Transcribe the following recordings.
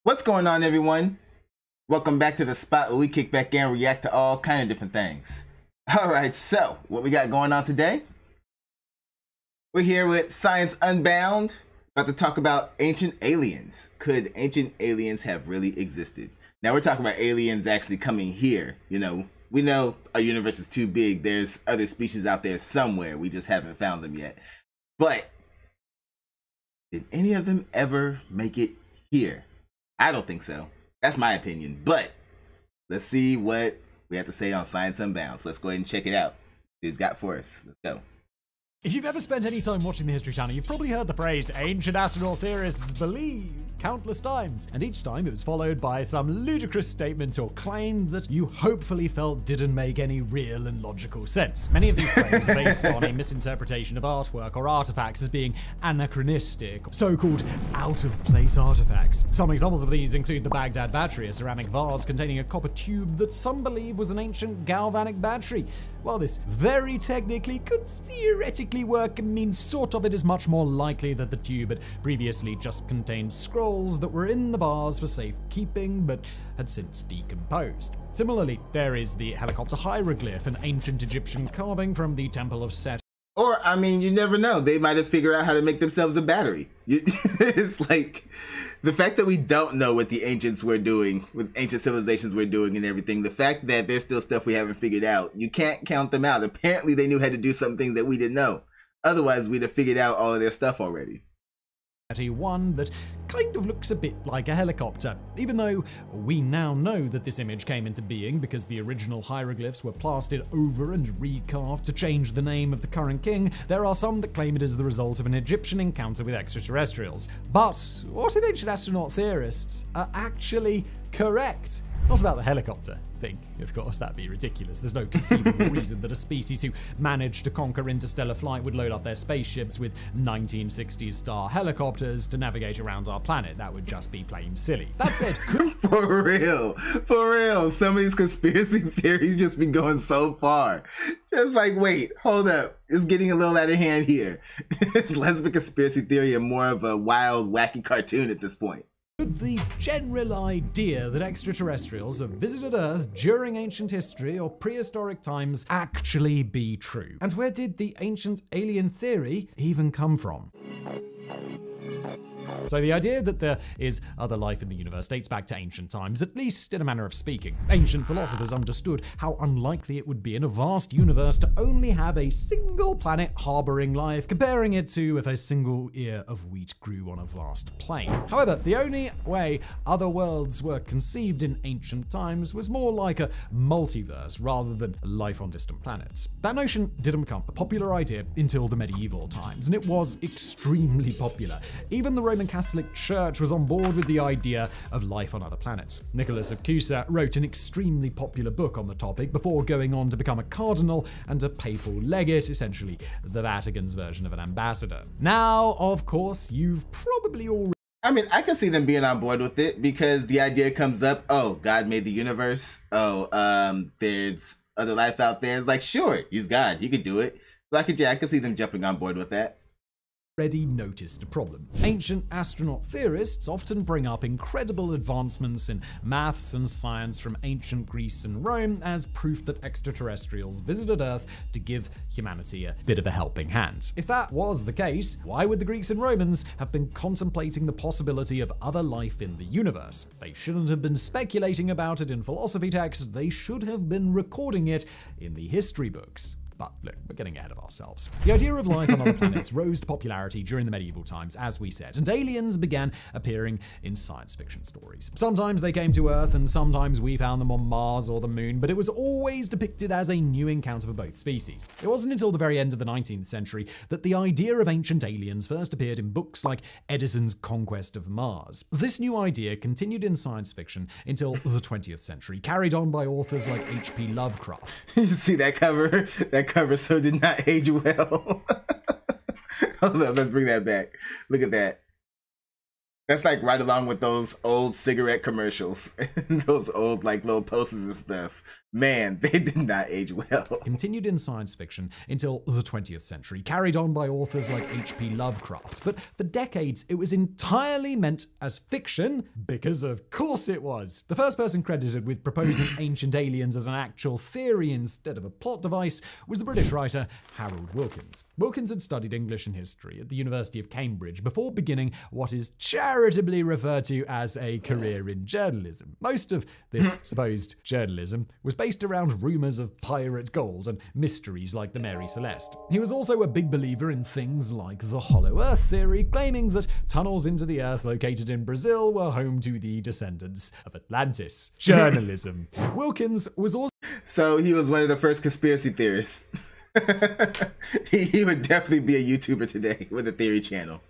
What's going on, everyone? Welcome back to the spot where we kick back in and react to all kind of different things. Alright, so what we got going on today? We're here with Science Unbound, about to talk about ancient aliens. Could ancient aliens have really existed? Now we're talking about aliens actually coming here. You know, we know our universe is too big. There's other species out there somewhere. We just haven't found them yet. But did any of them ever make it here? I don't think so. That's my opinion. But let's see what we have to say on Science Unbound. So let's go ahead and check it out. What it's got for us. Let's go. If you've ever spent any time watching the History Channel, you've probably heard the phrase ancient astronaut theorists believe countless times, and each time it was followed by some ludicrous statement or claim that you hopefully felt didn't make any real and logical sense. Many of these claims are based on a misinterpretation of artwork or artifacts as being anachronistic, so-called out-of-place artifacts. Some examples of these include the Baghdad battery, a ceramic vase containing a copper tube that some believe was an ancient galvanic battery. While this very technically could theoretically work, it means sort of it is much more likely that the tube had previously just contained scrolls that were in the vase for safekeeping but had since decomposed. Similarly, there is the helicopter hieroglyph, an ancient Egyptian carving from the Temple of Set. Or, I mean, you never know. They might have figured out how to make themselves a battery. It's like the fact that we don't know what the ancients were doing, what ancient civilizations were doing and everything. The fact that there's still stuff we haven't figured out. You can't count them out. Apparently, they knew how to do some things that we didn't know. Otherwise, we'd have figured out all of their stuff already. One that kind of looks a bit like a helicopter. Even though we now know that this image came into being because the original hieroglyphs were plastered over and recarved to change the name of the current king, there are some that claim it is the result of an Egyptian encounter with extraterrestrials. But what if ancient astronaut theorists are actually correct? Not about the helicopter thing, of course, that'd be ridiculous. There's no conceivable reason that a species who managed to conquer interstellar flight would load up their spaceships with 1960s style helicopters to navigate around our planet. That would just be plain silly. That said, For real, some of these conspiracy theories just be going so far. Just like, wait, hold up. It's getting a little out of hand here. It's less of a conspiracy theory and more of a wild, wacky cartoon at this point. Could the general idea that extraterrestrials have visited Earth during ancient history or prehistoric times actually be true? And where did the ancient alien theory even come from? So the idea that there is other life in the universe dates back to ancient times, at least in a manner of speaking. Ancient philosophers understood how unlikely it would be in a vast universe to only have a single planet harboring life, comparing it to if a single ear of wheat grew on a vast plain. However, the only way other worlds were conceived in ancient times was more like a multiverse rather than life on distant planets. That notion didn't become a popular idea until the medieval times, and it was extremely popular. Even the Roman Catholic Church was on board with the idea of life on other planets. Nicholas of Cusa wrote an extremely popular book on the topic before going on to become a cardinal and a papal legate, essentially the Vatican's version of an ambassador. Now, of course, you've probably already... I mean, I can see them being on board with it because the idea comes up, oh, God made the universe. Oh, there's other life out there. It's like, sure, he's God. He could do it. So I can see them jumping on board with that. Already noticed a problem. Ancient astronaut theorists often bring up incredible advancements in maths and science from ancient Greece and Rome as proof that extraterrestrials visited Earth to give humanity a bit of a helping hand. If that was the case, why would the Greeks and Romans have been contemplating the possibility of other life in the universe? They shouldn't have been speculating about it in philosophy texts, they should have been recording it in the history books. But look, we're getting ahead of ourselves. The idea of life on other planets rose to popularity during the medieval times, as we said, and aliens began appearing in science fiction stories. Sometimes they came to Earth, and sometimes we found them on Mars or the Moon, but it was always depicted as a new encounter for both species. It wasn't until the very end of the 19th century that the idea of ancient aliens first appeared in books like Edison's Conquest of Mars. This new idea continued in science fiction until the 20th century, carried on by authors like H.P. Lovecraft. You see that cover? That cover so did not age well. Hold up, let's bring that back. Look at that. That's like right along with those old cigarette commercials and those old like little posters and stuff. Man, they did not age well. Continued in science fiction until the 20th century, carried on by authors like H.P. Lovecraft. But for decades, it was entirely meant as fiction, because of course it was. The first person credited with proposing ancient aliens as an actual theory instead of a plot device was the British writer Harold Wilkins. Wilkins had studied English and history at the University of Cambridge before beginning what is charitably referred to as a career in journalism. Most of this supposed journalism was based around rumours of pirate gold and mysteries like the Mary Celeste. He was also a big believer in things like the Hollow Earth theory, claiming that tunnels into the Earth located in Brazil were home to the descendants of Atlantis. Journalism. Wilkins was also... So he was one of the first conspiracy theorists. He would definitely be a YouTuber today with a theory channel.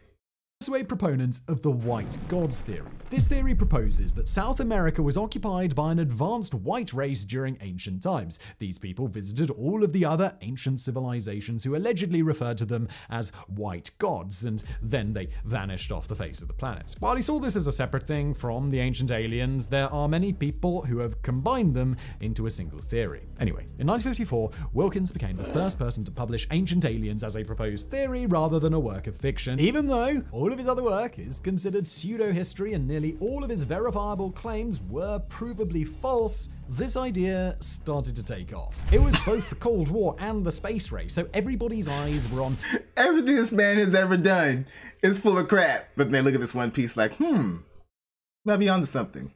A proponent of the white gods theory. This theory proposes that South America was occupied by an advanced white race during ancient times. These people visited all of the other ancient civilizations who allegedly referred to them as white gods, and then they vanished off the face of the planet. While he saw this as a separate thing from the ancient aliens, there are many people who have combined them into a single theory. Anyway, in 1954, Wilkins became the first person to publish Ancient Aliens as a proposed theory rather than a work of fiction, even though all of his other work is considered pseudo-history and nearly all of his verifiable claims were provably false. This idea started to take off. It was both the Cold War and the space race, so everybody's eyes were on everything this man has ever done is full of crap. But then they look at this one piece like, might be onto something.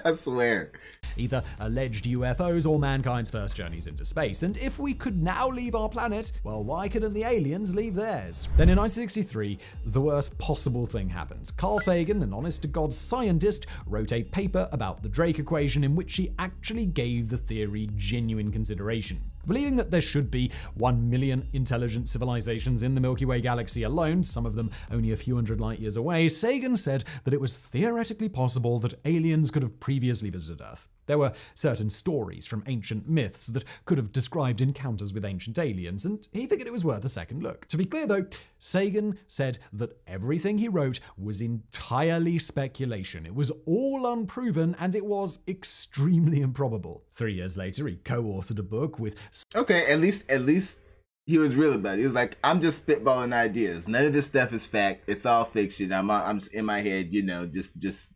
I swear. Either alleged UFOs or mankind's first journeys into space. And if we could now leave our planet, well, why couldn't the aliens leave theirs? Then in 1963, the worst possible thing happens. Carl Sagan, an honest-to-God scientist, wrote a paper about the Drake equation in which he actually gave the theory genuine consideration. Believing that there should be 1 million intelligent civilizations in the Milky Way galaxy alone, some of them only a few hundred light years away, Sagan said that it was theoretically possible that aliens could have previously visited Earth. There were certain stories from ancient myths that could have described encounters with ancient aliens, and he figured it was worth a second look. To be clear though, Sagan said that everything he wrote was entirely speculation. It was all unproven, and it was extremely improbable. 3 years later, he co-authored a book with... Okay, at least he was real about it. He was like, I'm just spitballing ideas. None of this stuff is fact. It's all fiction. I'm in my head, just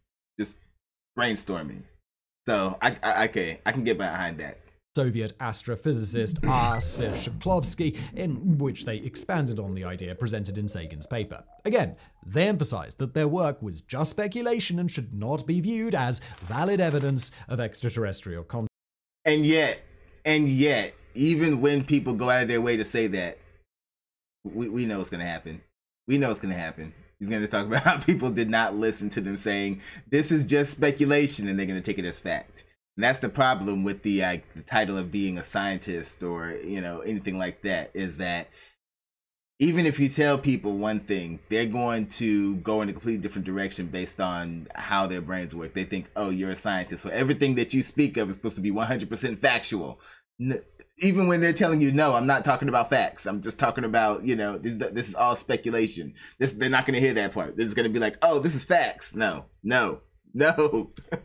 brainstorming. So I can get behind that. Soviet astrophysicist Arsen Shklovsky, in which they expanded on the idea presented in Sagan's paper. Again, they emphasized that their work was just speculation and should not be viewed as valid evidence of extraterrestrial contact. And yet, even when people go out of their way to say that, we know what's going to happen. We know what's going to happen. He's going to talk about how people did not listen to them saying, this is just speculation, and they're going to take it as fact. And that's the problem with the title of being a scientist or, anything like that, is that even if you tell people one thing, they're going to go in a completely different direction based on how their brains work. They think, oh, you're a scientist, so everything that you speak of is supposed to be 100% factual. Even when they're telling you, no, I'm not talking about facts. I'm just talking about, this is all speculation. They're not going to hear that part. They're just going to be like, oh, this is facts. No.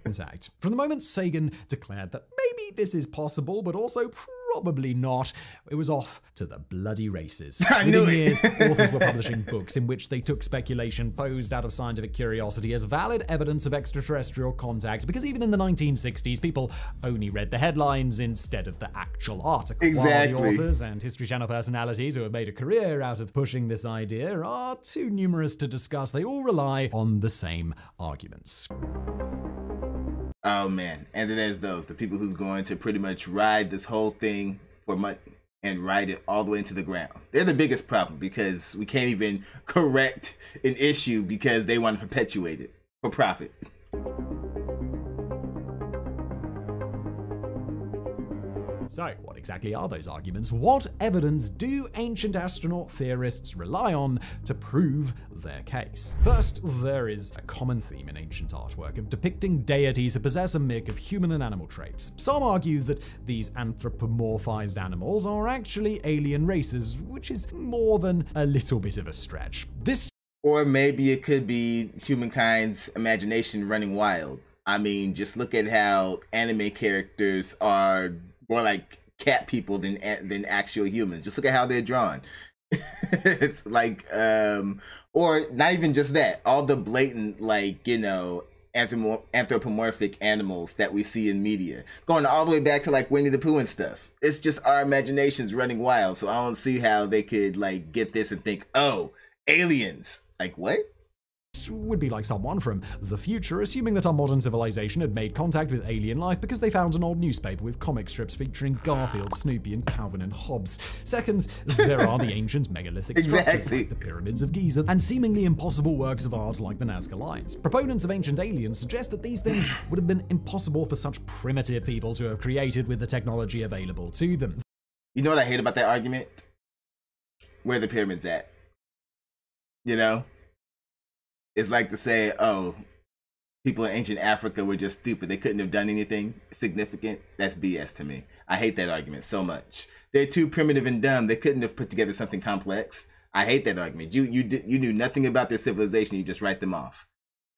Intact. From the moment Sagan declared that maybe this is possible, but also probably not, it was off to the bloody races. Within years, authors were publishing books in which they took speculation posed out of scientific curiosity as valid evidence of extraterrestrial contact, because even in the 1960s, people only read the headlines instead of the actual article. Exactly. While the authors and History Channel personalities who have made a career out of pushing this idea are too numerous to discuss, they all rely on the same arguments. Oh man, and then there's the people who's going to pretty much ride this whole thing for money and ride it all the way into the ground. They're the biggest problem because we can't even correct an issue because they want to perpetuate it for profit. So, what exactly are those arguments? What evidence do ancient astronaut theorists rely on to prove their case? First, there is a common theme in ancient artwork of depicting deities who possess a mix of human and animal traits. Some argue that these anthropomorphized animals are actually alien races, which is more than a little bit of a stretch. Or maybe it could be humankind's imagination running wild. I mean, just look at how anime characters are more like cat people than actual humans. Just look at how they're drawn. It's like, or not even just that. All the blatant, like, you know, anthropomorphic animals that we see in media, going all the way back to like Winnie the Pooh and stuff. It's just our imaginations running wild. So I don't see how they could like get this and think, oh, aliens. Like, what? Would be like someone from the future assuming that our modern civilization had made contact with alien life because they found an old newspaper with comic strips featuring Garfield, Snoopy, and Calvin and Hobbes. Second, there are the ancient megalithic structures like the pyramids of Giza and seemingly impossible works of art like the Nazca Lines. Proponents of ancient aliens suggest that these things would have been impossible for such primitive people to have created with the technology available to them. You know what I hate about that argument? Where the pyramids at? You know? It's like to say, oh, people in ancient Africa were just stupid. They couldn't have done anything significant. That's BS to me. I hate that argument so much. They're too primitive and dumb. They couldn't have put together something complex. I hate that argument. You knew nothing about their civilization. You just write them off.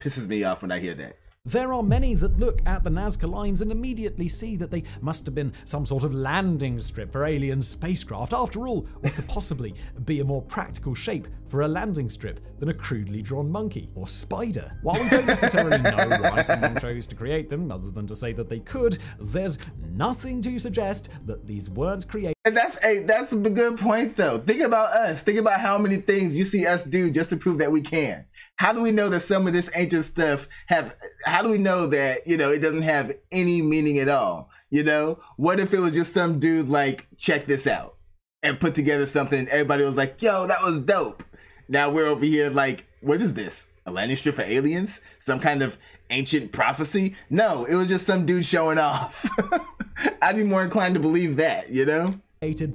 Pisses me off when I hear that. There are many that look at the Nazca Lines and immediately see that they must have been some sort of landing strip for alien spacecraft. After all, what could possibly be a more practical shape for a landing strip than a crudely drawn monkey or spider? While we don't necessarily know why someone chose to create them, other than to say that they could, there's nothing to suggest that these weren't created. And that's a good point, though. Think about us. Think about how many things you see us do just to prove that we can. How do we know that some of this ancient stuff how do we know that, you know, it doesn't have any meaning at all? You know, what if it was just some dude like, check this out, and put together something and everybody was like, yo, that was dope. Now we're over here like, what is this? A landing strip for aliens? Some kind of ancient prophecy? No, it was just some dude showing off. I'd be more inclined to believe that, you know?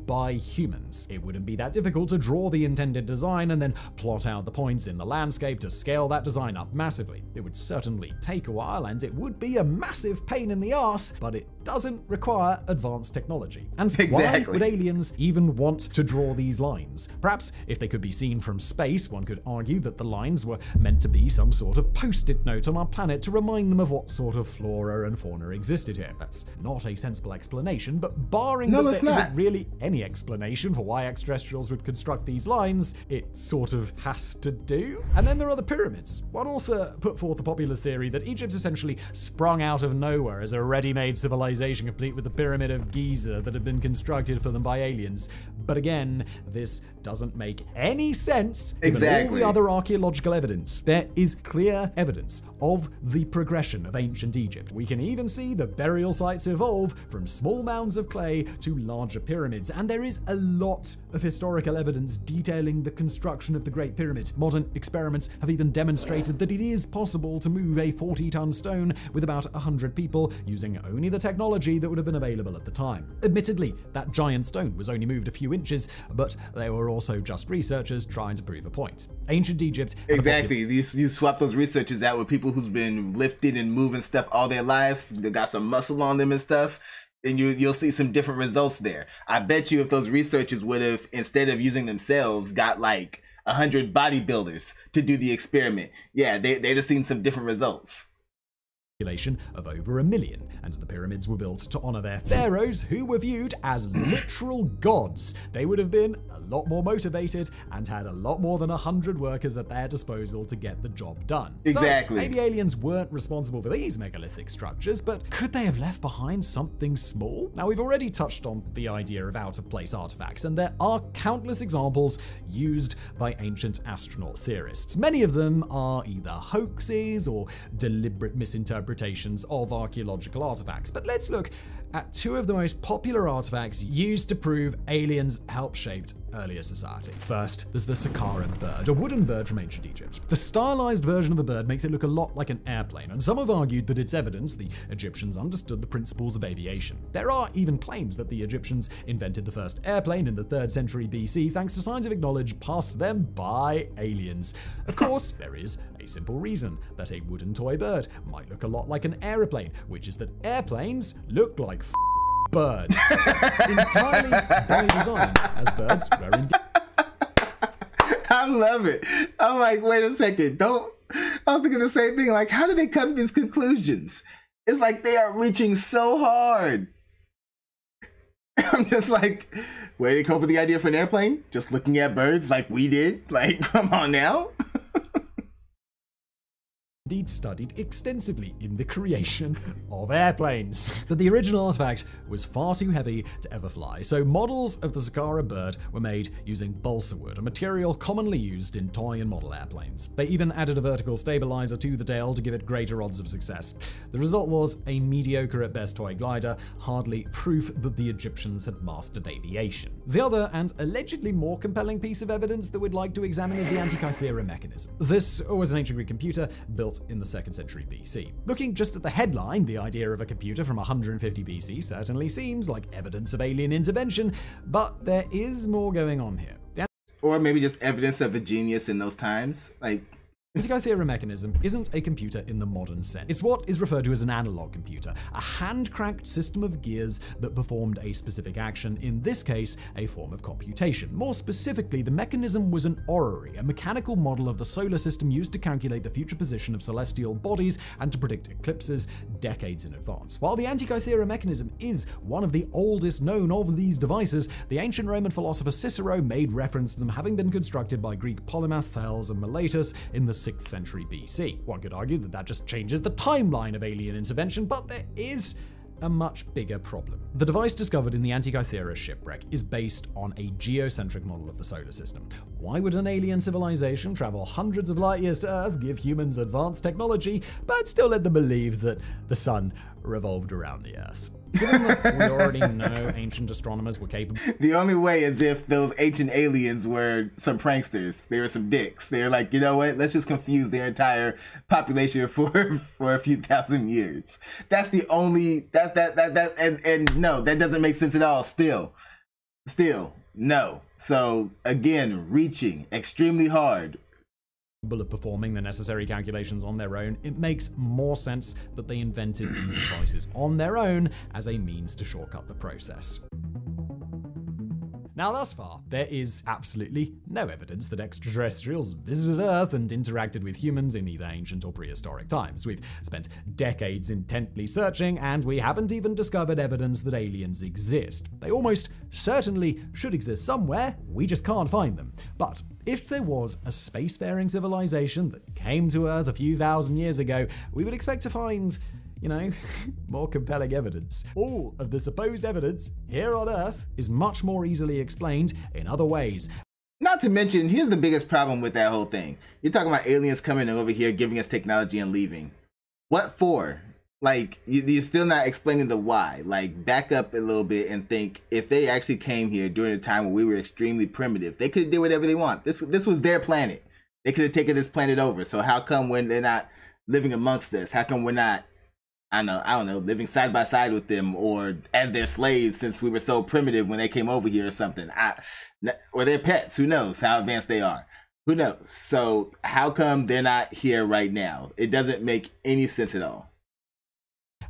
By humans. It wouldn't be that difficult to draw the intended design and then plot out the points in the landscape to scale that design up massively. It would certainly take a while and it would be a massive pain in the arse, but it doesn't require advanced technology. And why would aliens even want to draw these lines? Perhaps if they could be seen from space, one could argue that the lines were meant to be some sort of post-it note on our planet to remind them of what sort of flora and fauna existed here. That's not a sensible explanation, but barring that there isn't really any explanation for why extraterrestrials would construct these lines, it sort of has to do. And then there are the pyramids. One author put forth the popular theory that Egypt essentially sprung out of nowhere as a ready-made civilization complete with the Pyramid of Giza that had been constructed for them by aliens. But again, this doesn't make any sense given all the other archaeological evidence. There is clear evidence of the progression of ancient Egypt. We can even see the burial sites evolve from small mounds of clay to larger pyramids, and there is a lot of historical evidence detailing the construction of the Great Pyramid. Modern experiments have even demonstrated that it is possible to move a 40-ton stone with about 100 people using only the technology that would have been available at the time. Admittedly, that giant stone was only moved a few inches, but they were also just researchers trying to prove a point. Ancient Egypt... Exactly. You swap those researchers out with people who's been lifting and moving stuff all their lives. They got some muscle on them and stuff. And you'll see some different results there. I bet you if those researchers would have, instead of using themselves, got like 100 bodybuilders to do the experiment, yeah, they'd have seen some different results. Of over 1 million, and the pyramids were built to honor their pharaohs, who were viewed as literal gods. They would have been a lot more motivated and had a lot more than 100 workers at their disposal to get the job done. Exactly. So maybe aliens weren't responsible for these megalithic structures, but could they have left behind something small? Now, we've already touched on the idea of out-of-place artifacts, and there are countless examples used by ancient astronaut theorists. Many of them are either hoaxes or deliberate misinterpretations of archaeological artifacts. But let's look at two of the most popular artifacts used to prove aliens helped shape earlier society. First, there's the Saqqara bird, a wooden bird from ancient Egypt. The stylized version of a bird makes it look a lot like an airplane, and some have argued that it's evidence the Egyptians understood the principles of aviation. There are even claims that the Egyptians invented the first airplane in the 3rd century BC thanks to scientific knowledge passed to them by aliens. Of course, there is a simple reason that a wooden toy bird might look a lot like an aeroplane, which is that airplanes look like birds. That's entirely by design, as birds were indeed. I love it. I'm like, wait a second, don't I was thinking the same thing. Like, how do they come to these conclusions? It's like they are reaching so hard. I'm just like, where did they come up with the idea for an airplane? Just looking at birds like we did? Like, come on now. Indeed studied extensively in the creation of airplanes. But the original artifact was far too heavy to ever fly, so models of the Sakara bird were made using balsa wood, a material commonly used in toy and model airplanes. They even added a vertical stabilizer to the tail to give it greater odds of success. The result was a mediocre at best toy glider, hardly proof that the Egyptians had mastered aviation. The other, and allegedly more compelling piece of evidence that we'd like to examine is the Antikythera mechanism. This was an ancient Greek computer built in the 2nd century BC. Looking just at the headline, the idea of a computer from 150 BC certainly seems like evidence of alien intervention, but there is more going on here. Or maybe just evidence of a genius in those times. Like, The Antikythera mechanism isn't a computer in the modern sense. It's what is referred to as an analog computer, a hand-cranked system of gears that performed a specific action, in this case, a form of computation. More specifically, the mechanism was an orrery, a mechanical model of the solar system used to calculate the future position of celestial bodies and to predict eclipses decades in advance. While the Antikythera mechanism is one of the oldest known of these devices, the ancient Roman philosopher Cicero made reference to them having been constructed by Greek polymath Thales and Miletus in the 6th century BC. One could argue that that just changes the timeline of alien intervention, but there is a much bigger problem. The device discovered in the Antikythera shipwreck is based on a geocentric model of the solar system. Why would an alien civilization travel hundreds of light years to Earth, give humans advanced technology, but still let them believe that the sun revolved around the Earth? Given that we already know ancient astronomers were capable. The only way is if those ancient aliens were some pranksters. They were some dicks. They're like, you know what? Let's just confuse their entire population for a few thousand years. That's the only. And no, that doesn't make sense at all. Still, no. So again, reaching extremely hard. Of performing the necessary calculations on their own, it makes more sense that they invented these devices on their own as a means to shortcut the process. Now, thus far, there is absolutely no evidence that extraterrestrials visited Earth and interacted with humans in either ancient or prehistoric times. We've spent decades intently searching, and we haven't even discovered evidence that aliens exist. They almost certainly should exist somewhere, we just can't find them. But if there was a spacefaring civilization that came to Earth a few thousand years ago, we would expect to find, more compelling evidence. All of the supposed evidence here on Earth is much more easily explained in other ways. Not to mention, here's the biggest problem with that whole thing. You're talking about aliens coming over here, giving us technology and leaving. What for? Like, you're still not explaining the why. Like, back up a little bit and think, if they actually came here during a time when we were extremely primitive, they could have did whatever they want. This was their planet. They could have taken this planet over. So how come when they're not living amongst us? How come we're not, I don't know, living side by side with them or as their slaves since we were so primitive when they came over here or something? Or they're pets. Who knows how advanced they are? Who knows? So how come they're not here right now? It doesn't make any sense at all.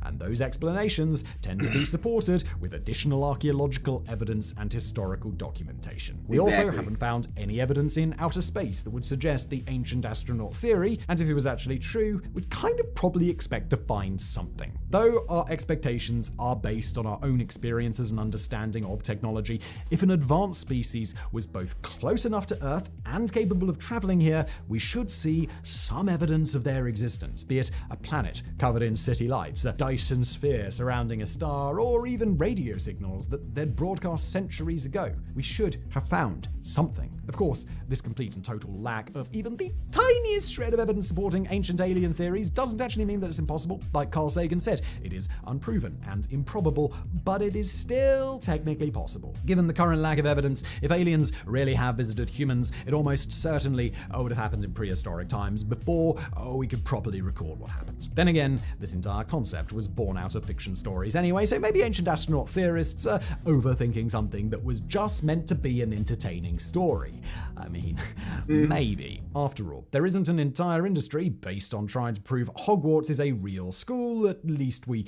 And those explanations tend to be supported with additional archaeological evidence and historical documentation. We also haven't found any evidence in outer space that would suggest the ancient astronaut theory, and if it was actually true, we'd kind of probably expect to find something. Though our expectations are based on our own experiences and understanding of technology, if an advanced species was both close enough to Earth and capable of traveling here, we should see some evidence of their existence, be it a planet covered in city lights, a Dyson sphere surrounding a star, or even radio signals that they'd broadcast centuries ago. We should have found something. Of course, this complete and total lack of even the tiniest shred of evidence supporting ancient alien theories doesn't actually mean that it's impossible. Like Carl Sagan said, it is unproven and improbable, but it is still technically possible. Given the current lack of evidence, if aliens really have visited humans, it almost certainly would have happened in prehistoric times before we could properly record what happened. Then again, this entire concept was born out of fiction stories anyway, so maybe ancient astronaut theorists are overthinking something that was just meant to be an entertaining story. I mean, maybe. After all, there isn't an entire industry based on trying to prove Hogwarts is a real school. At least we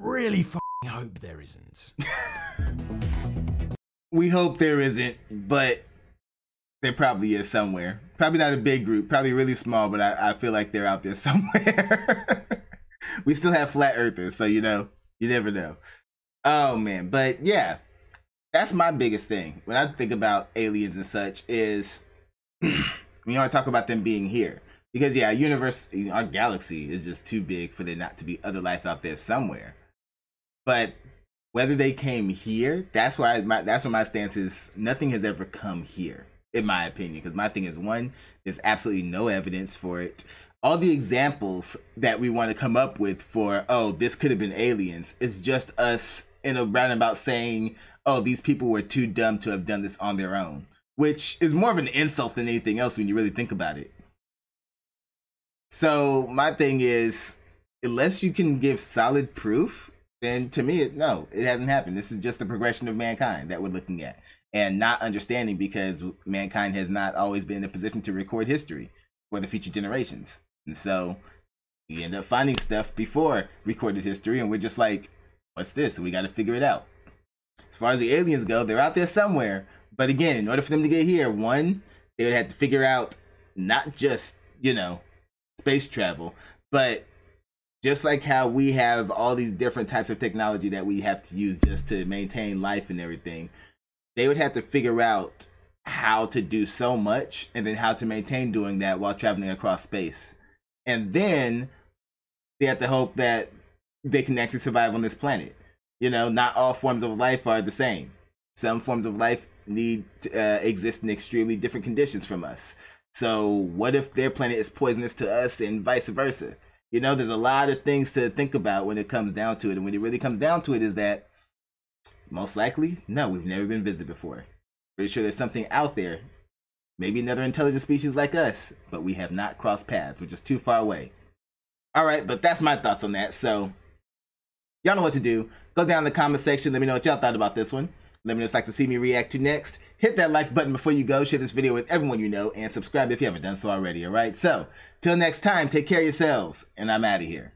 really f***ing hope there isn't. We hope there isn't, but There probably is somewhere. Probably not a big group, probably really small, but I feel like they're out there somewhere. We still have flat earthers, so you know, you never know. Oh man, but yeah, that's my biggest thing when I think about aliens and such is we want to talk about them being here. Because yeah, our universe, our galaxy is just too big for there not to be other life out there somewhere. But whether they came here, that's where my stance is. Nothing has ever come here, in my opinion. Because my thing is, one, there's absolutely no evidence for it. All the examples that we want to come up with for, oh, this could have been aliens, is just us in a roundabout saying, oh, these people were too dumb to have done this on their own. Which is more of an insult than anything else when you really think about it. So my thing is, unless you can give solid proof, then to me, no, it hasn't happened. This is just the progression of mankind that we're looking at and not understanding, because mankind has not always been in a position to record history for the future generations. And so we end up finding stuff before recorded history, and we're just like, what's this? We got to figure it out. As far as the aliens go, they're out there somewhere. But again, in order for them to get here, one, they would have to figure out not just, you know, space travel, but just like how we have all these different types of technology that we have to use just to maintain life and everything, they would have to figure out how to do so much and then how to maintain doing that while traveling across space. And then they have to hope that they can actually survive on this planet. You know, not all forms of life are the same. Some forms of life need to exist in extremely different conditions from us. So what if their planet is poisonous to us and vice versa? You know, there's a lot of things to think about when it comes down to it. And when it really comes down to it is that most likely, no, we've never been visited before. Pretty sure there's something out there, maybe another intelligent species like us, but we have not crossed paths. We're just too far away. All right, but that's my thoughts on that. So y'all know what to do. Go down in the comment section. Let me know what y'all thought about this one. Let me know what you'd like to see me react to next. Hit that like button before you go. Share this video with everyone you know. And subscribe if you haven't done so already. All right? So, till next time, take care of yourselves. And I'm out of here.